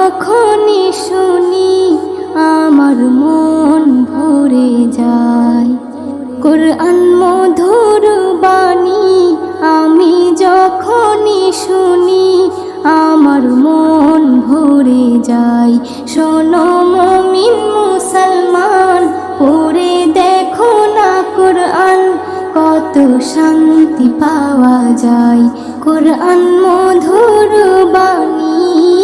যখনই শুনি আমার মন ভরে যায়। কোরআন মধুর বাণী আমি যখনই শুনি আমার মন ভরে যায়। শোনো মুমিন মুসলমান, পড়ে দেখো না কোরআন, কত শান্তি পাওয়া যায়। কোরআন মধুর বাণী